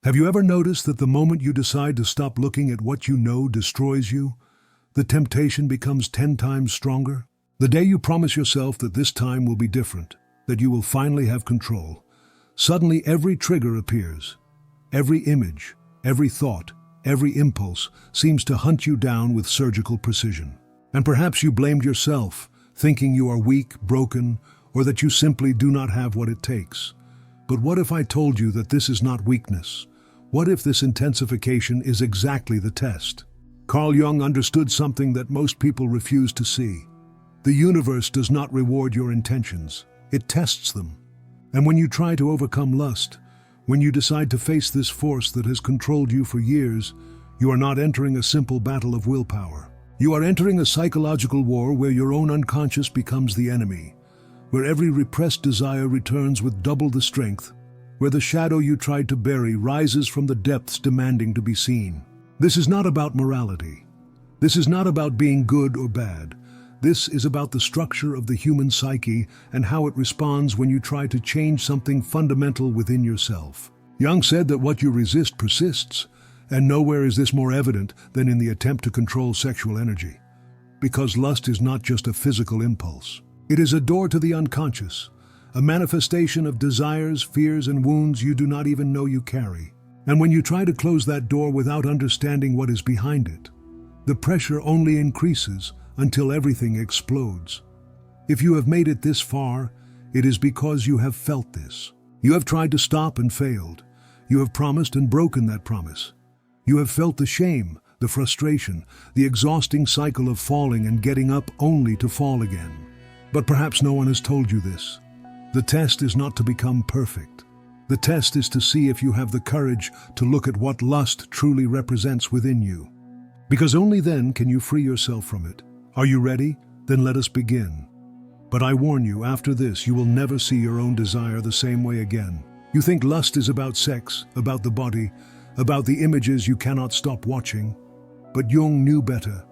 Have you ever noticed that the moment you decide to stop looking at what you know destroys you, the temptation becomes 10 times stronger? The day you promise yourself that this time will be different, that you will finally have control, suddenly every trigger appears. Every image, every thought, every impulse seems to hunt you down with surgical precision. And perhaps you blamed yourself, thinking you are weak, broken, or that you simply do not have what it takes. But what if I told you that this is not weakness? What if this intensification is exactly the test? Carl Jung understood something that most people refuse to see. The universe does not reward your intentions, it tests them. And when you try to overcome lust, when you decide to face this force that has controlled you for years, you are not entering a simple battle of willpower. You are entering a psychological war where your own unconscious becomes the enemy, where every repressed desire returns with double the strength, where the shadow you tried to bury rises from the depths demanding to be seen. This is not about morality. This is not about being good or bad. This is about the structure of the human psyche and how it responds when you try to change something fundamental within yourself. Jung said that what you resist persists, and nowhere is this more evident than in the attempt to control sexual energy. Because lust is not just a physical impulse. It is a door to the unconscious, a manifestation of desires, fears, and wounds you do not even know you carry. And when you try to close that door without understanding what is behind it, the pressure only increases until everything explodes. If you have made it this far, it is because you have felt this. You have tried to stop and failed. You have promised and broken that promise. You have felt the shame, the frustration, the exhausting cycle of falling and getting up only to fall again. But perhaps no one has told you this. The test is not to become perfect. The test is to see if you have the courage to look at what lust truly represents within you. Because only then can you free yourself from it. Are you ready? Then let us begin. But I warn you, after this, you will never see your own desire the same way again. You think lust is about sex, about the body, about the images you cannot stop watching. But Jung knew better.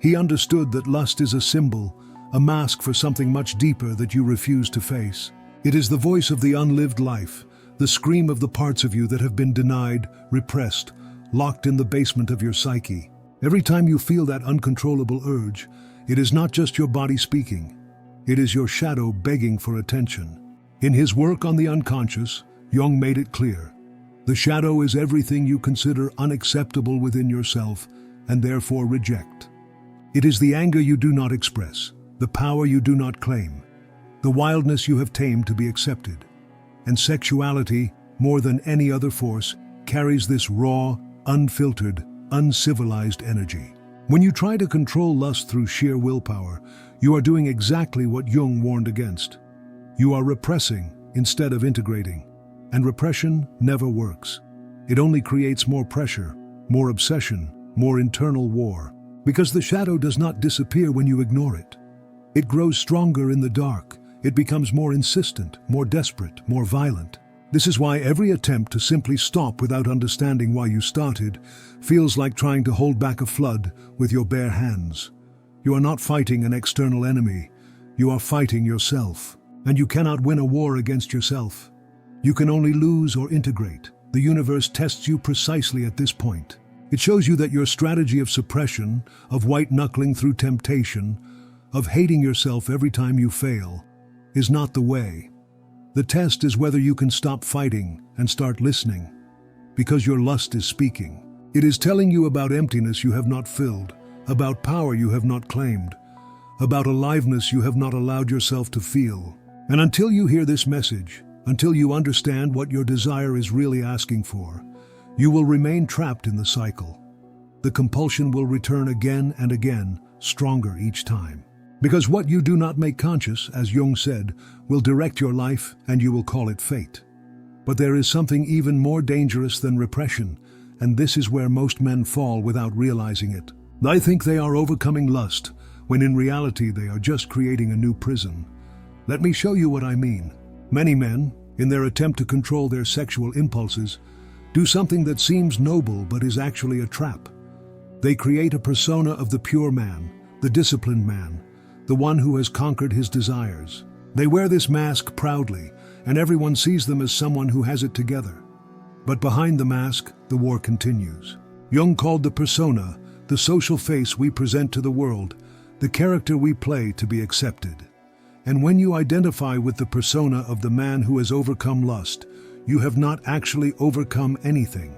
He understood that lust is a symbol, a mask for something much deeper that you refuse to face. It is the voice of the unlived life, the scream of the parts of you that have been denied, repressed, locked in the basement of your psyche. Every time you feel that uncontrollable urge, it is not just your body speaking. It is your shadow begging for attention. In his work on the unconscious, Jung made it clear. The shadow is everything you consider unacceptable within yourself and therefore reject. It is the anger you do not express, the power you do not claim, the wildness you have tamed to be accepted. And sexuality, more than any other force, carries this raw, unfiltered, uncivilized energy. When you try to control lust through sheer willpower, you are doing exactly what Jung warned against. You are repressing instead of integrating. And repression never works. It only creates more pressure, more obsession, more internal war. Because the shadow does not disappear when you ignore it. It grows stronger in the dark. It becomes more insistent, more desperate, more violent. This is why every attempt to simply stop without understanding why you started feels like trying to hold back a flood with your bare hands. You are not fighting an external enemy. You are fighting yourself. And you cannot win a war against yourself. You can only lose or integrate. The universe tests you precisely at this point. It shows you that your strategy of suppression, of white-knuckling through temptation, of hating yourself every time you fail, is not the way. The test is whether you can stop fighting and start listening. Because your lust is speaking. It is telling you about emptiness you have not filled, about power you have not claimed, about aliveness you have not allowed yourself to feel. And until you hear this message, until you understand what your desire is really asking for, you will remain trapped in the cycle. The compulsion will return again and again, stronger each time. Because what you do not make conscious, as Jung said, will direct your life and you will call it fate. But there is something even more dangerous than repression, and this is where most men fall without realizing it. They think they are overcoming lust, when in reality they are just creating a new prison. Let me show you what I mean. Many men, in their attempt to control their sexual impulses, do something that seems noble but is actually a trap. They create a persona of the pure man, the disciplined man, the one who has conquered his desires. They wear this mask proudly, and everyone sees them as someone who has it together. But behind the mask, the war continues. Jung called the persona the social face we present to the world, the character we play to be accepted. And when you identify with the persona of the man who has overcome lust, you have not actually overcome anything.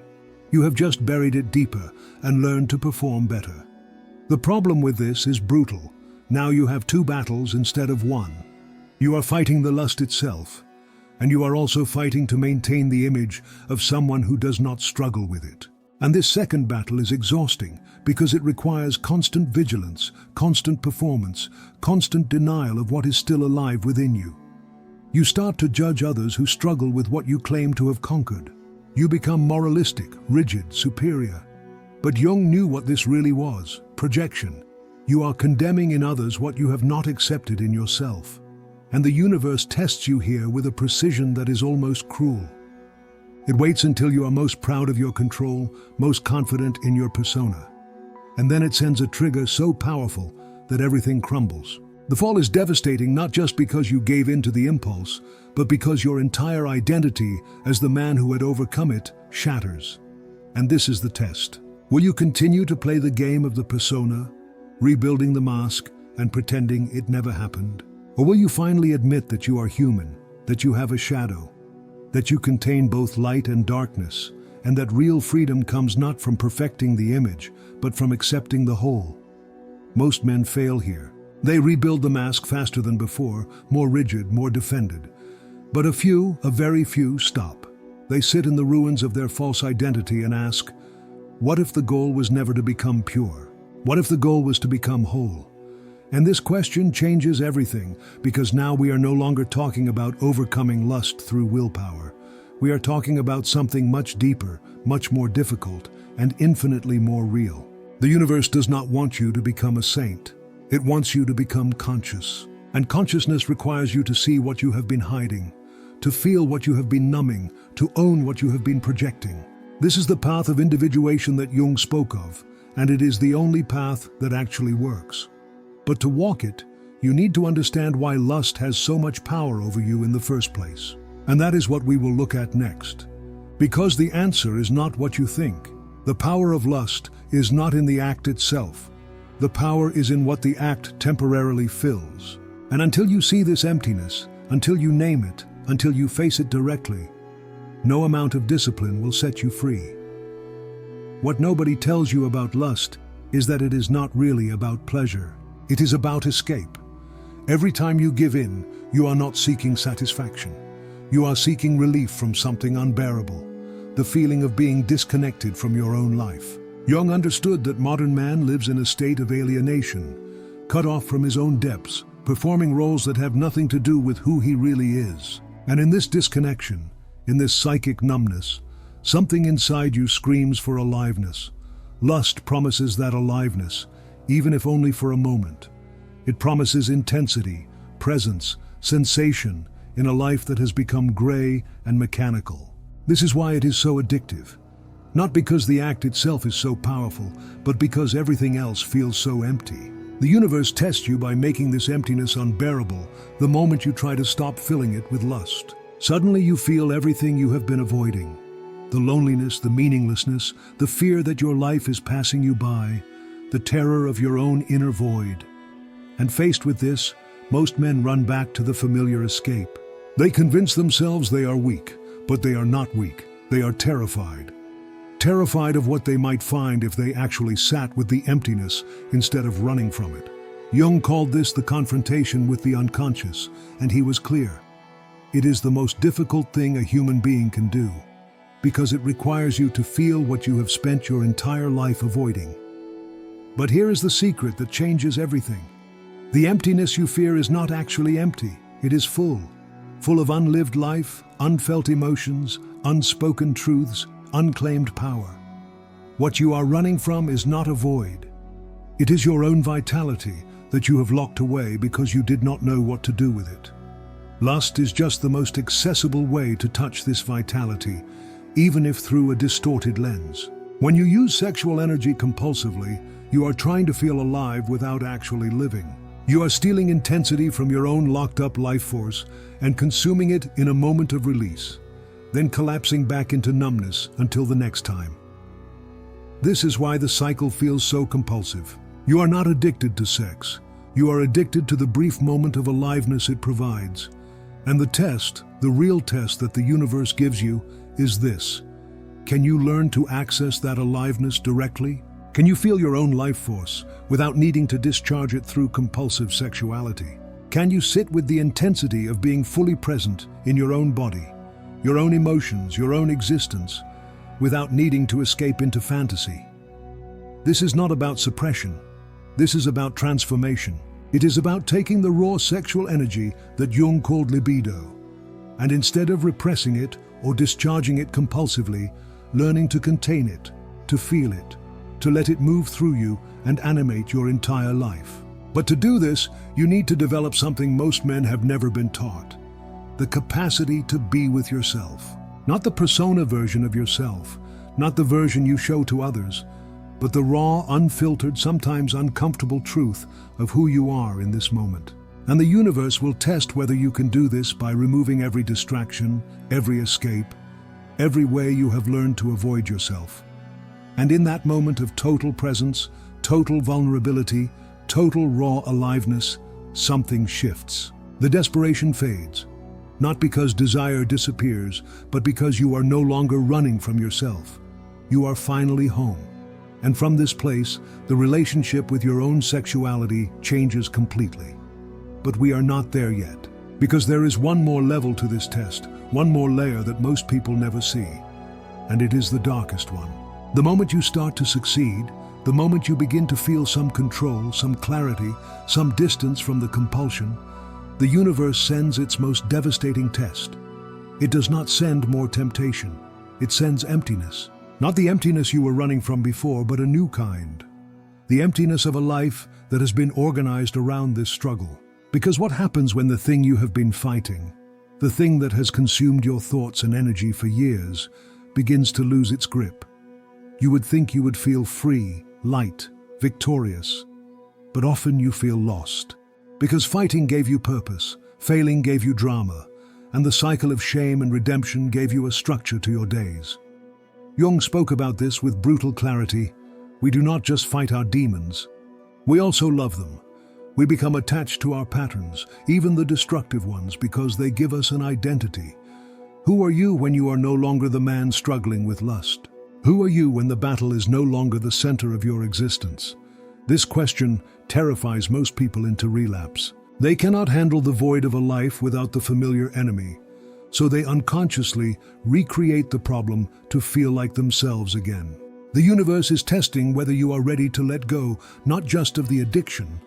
You have just buried it deeper and learned to perform better. The problem with this is brutal. Now you have two battles instead of one. You are fighting the lust itself, and you are also fighting to maintain the image of someone who does not struggle with it. And this second battle is exhausting because it requires constant vigilance, constant performance, constant denial of what is still alive within you. You start to judge others who struggle with what you claim to have conquered. You become moralistic, rigid, superior. But Jung knew what this really was: projection. You are condemning in others what you have not accepted in yourself. And the universe tests you here with a precision that is almost cruel. It waits until you are most proud of your control, most confident in your persona. And then it sends a trigger so powerful that everything crumbles. The fall is devastating not just because you gave in to the impulse, but because your entire identity as the man who had overcome it shatters. And this is the test. Will you continue to play the game of the persona, rebuilding the mask and pretending it never happened? Or will you finally admit that you are human, that you have a shadow, that you contain both light and darkness, and that real freedom comes not from perfecting the image, but from accepting the whole? Most men fail here. They rebuild the mask faster than before, more rigid, more defended. But a very few, stop. They sit in the ruins of their false identity and ask, what if the goal was never to become pure? What if the goal was to become whole? And this question changes everything, because now we are no longer talking about overcoming lust through willpower. We are talking about something much deeper, much more difficult, and infinitely more real. The universe does not want you to become a saint. It wants you to become conscious. And consciousness requires you to see what you have been hiding, to feel what you have been numbing, to own what you have been projecting. This is the path of individuation that Jung spoke of, and it is the only path that actually works. But to walk it, you need to understand why lust has so much power over you in the first place. And that is what we will look at next. Because the answer is not what you think. The power of lust is not in the act itself. The power is in what the act temporarily fills. And until you see this emptiness, until you name it, until you face it directly, no amount of discipline will set you free. What nobody tells you about lust is that it is not really about pleasure. It is about escape. Every time you give in, you are not seeking satisfaction. You are seeking relief from something unbearable, the feeling of being disconnected from your own life. Jung understood that modern man lives in a state of alienation, cut off from his own depths, performing roles that have nothing to do with who he really is. And in this disconnection, in this psychic numbness, something inside you screams for aliveness. Lust promises that aliveness, even if only for a moment. It promises intensity, presence, sensation in a life that has become gray and mechanical. This is why it is so addictive. Not because the act itself is so powerful, but because everything else feels so empty. The universe tests you by making this emptiness unbearable the moment you try to stop filling it with lust. Suddenly you feel everything you have been avoiding. The loneliness, the meaninglessness, the fear that your life is passing you by, the terror of your own inner void. And faced with this, most men run back to the familiar escape. They convince themselves they are weak, but they are not weak. They are terrified. Terrified of what they might find if they actually sat with the emptiness instead of running from it. Jung called this the confrontation with the unconscious, and he was clear. It is the most difficult thing a human being can do, because it requires you to feel what you have spent your entire life avoiding. But here is the secret that changes everything. The emptiness you fear is not actually empty. It is full of unlived life, unfelt emotions, unspoken truths, unclaimed power. What you are running from is not a void. It is your own vitality that you have locked away because you did not know what to do with it. Lust is just the most accessible way to touch this vitality, even if through a distorted lens. When you use sexual energy compulsively, you are trying to feel alive without actually living. You are stealing intensity from your own locked-up life force and consuming it in a moment of release. then collapsing back into numbness until the next time. This is why the cycle feels so compulsive. You are not addicted to sex. You are addicted to the brief moment of aliveness it provides. And the test, the real test that the universe gives you, is this. Can you learn to access that aliveness directly? Can you feel your own life force without needing to discharge it through compulsive sexuality? Can you sit with the intensity of being fully present in your own body, your own emotions, your own existence, without needing to escape into fantasy? This is not about suppression. This is about transformation. It is about taking the raw sexual energy that Jung called libido, and instead of repressing it or discharging it compulsively, learning to contain it, to feel it, to let it move through you and animate your entire life. But to do this, you need to develop something most men have never been taught: the capacity to be with yourself. Not the persona version of yourself, not the version you show to others, but the raw, unfiltered, sometimes uncomfortable truth of who you are in this moment. And the universe will test whether you can do this by removing every distraction, every escape, every way you have learned to avoid yourself. And in that moment of total presence, total vulnerability, total raw aliveness, something shifts. The desperation fades, not because desire disappears, but because you are no longer running from yourself. You are finally home. And from this place, the relationship with your own sexuality changes completely. But we are not there yet, because there is one more level to this test, one more layer that most people never see, and it is the darkest one. The moment you start to succeed, the moment you begin to feel some control, some clarity, some distance from the compulsion, the universe sends its most devastating test. It does not send more temptation. It sends emptiness. Not the emptiness you were running from before, but a new kind. The emptiness of a life that has been organized around this struggle. Because what happens when the thing you have been fighting, the thing that has consumed your thoughts and energy for years, begins to lose its grip? You would think you would feel free, light, victorious. But often you feel lost. Because fighting gave you purpose, failing gave you drama, and the cycle of shame and redemption gave you a structure to your days. Jung spoke about this with brutal clarity. We do not just fight our demons. We also love them. We become attached to our patterns, even the destructive ones, because they give us an identity. Who are you when you are no longer the man struggling with lust? Who are you when the battle is no longer the center of your existence? This question terrifies most people into relapse. They cannot handle the void of a life without the familiar enemy, so they unconsciously recreate the problem to feel like themselves again. The universe is testing whether you are ready to let go, not just of the addiction,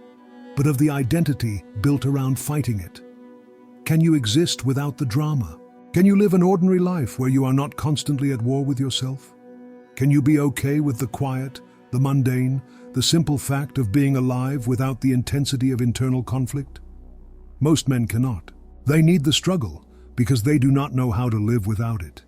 but of the identity built around fighting it. Can you exist without the drama? Can you live an ordinary life where you are not constantly at war with yourself? Can you be okay with the quiet, the mundane, the simple fact of being alive without the intensity of internal conflict? Most men cannot. They need the struggle because they do not know how to live without it.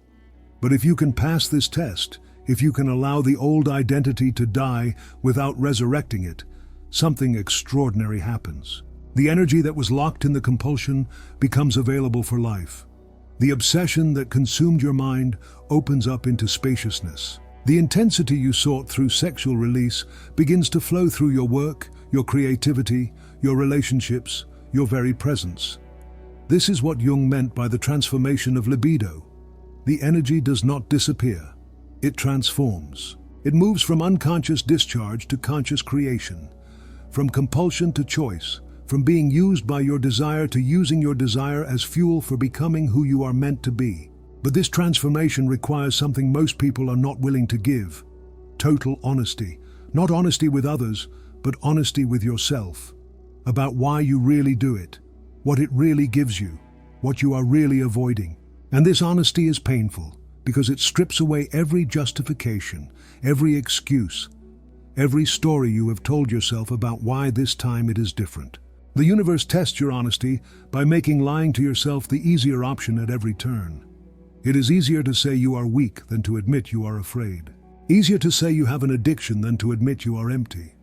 But if you can pass this test, if you can allow the old identity to die without resurrecting it, something extraordinary happens. The energy that was locked in the compulsion becomes available for life. The obsession that consumed your mind opens up into spaciousness. The intensity you sought through sexual release begins to flow through your work, your creativity, your relationships, your very presence. This is what Jung meant by the transformation of libido. The energy does not disappear. It transforms. It moves from unconscious discharge to conscious creation, from compulsion to choice, from being used by your desire to using your desire as fuel for becoming who you are meant to be. But this transformation requires something most people are not willing to give: total honesty. Not honesty with others, but honesty with yourself, about why you really do it, what it really gives you, what you are really avoiding. And this honesty is painful, because it strips away every justification, every excuse, every story you have told yourself about why this time it is different. The universe tests your honesty by making lying to yourself the easier option at every turn. It is easier to say you are weak than to admit you are afraid. Easier to say you have an addiction than to admit you are empty.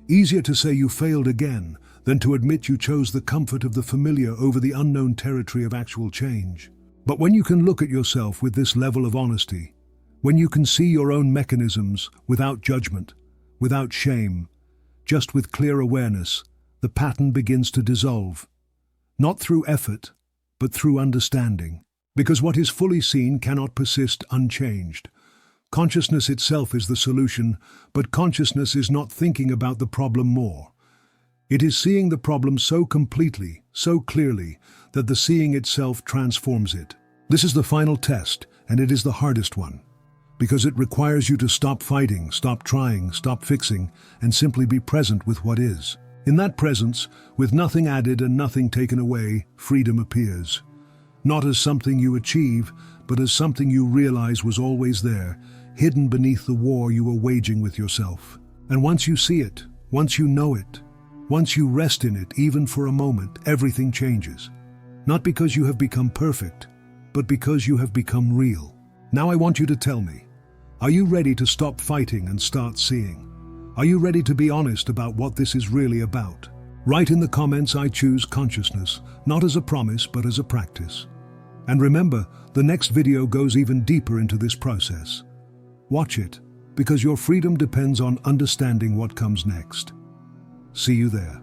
Easier to say you failed again than to admit you chose the comfort of the familiar over the unknown territory of actual change. But when you can look at yourself with this level of honesty, when you can see your own mechanisms without judgment, without shame, just with clear awareness, the pattern begins to dissolve. Not through effort, but through understanding. Because what is fully seen cannot persist unchanged. Consciousness itself is the solution, but consciousness is not thinking about the problem more. It is seeing the problem so completely, so clearly, that the seeing itself transforms it. This is the final test, and it is the hardest one. Because it requires you to stop fighting, stop trying, stop fixing, and simply be present with what is. In that presence, with nothing added and nothing taken away, freedom appears. Not as something you achieve, but as something you realize was always there, hidden beneath the war you were waging with yourself. And once you see it, once you know it, once you rest in it, even for a moment, everything changes. Not because you have become perfect, but because you have become real. Now I want you to tell me, are you ready to stop fighting and start seeing? Are you ready to be honest about what this is really about? Write in the comments, I choose consciousness, not as a promise, but as a practice. And remember, the next video goes even deeper into this process. Watch it, because your freedom depends on understanding what comes next. See you there.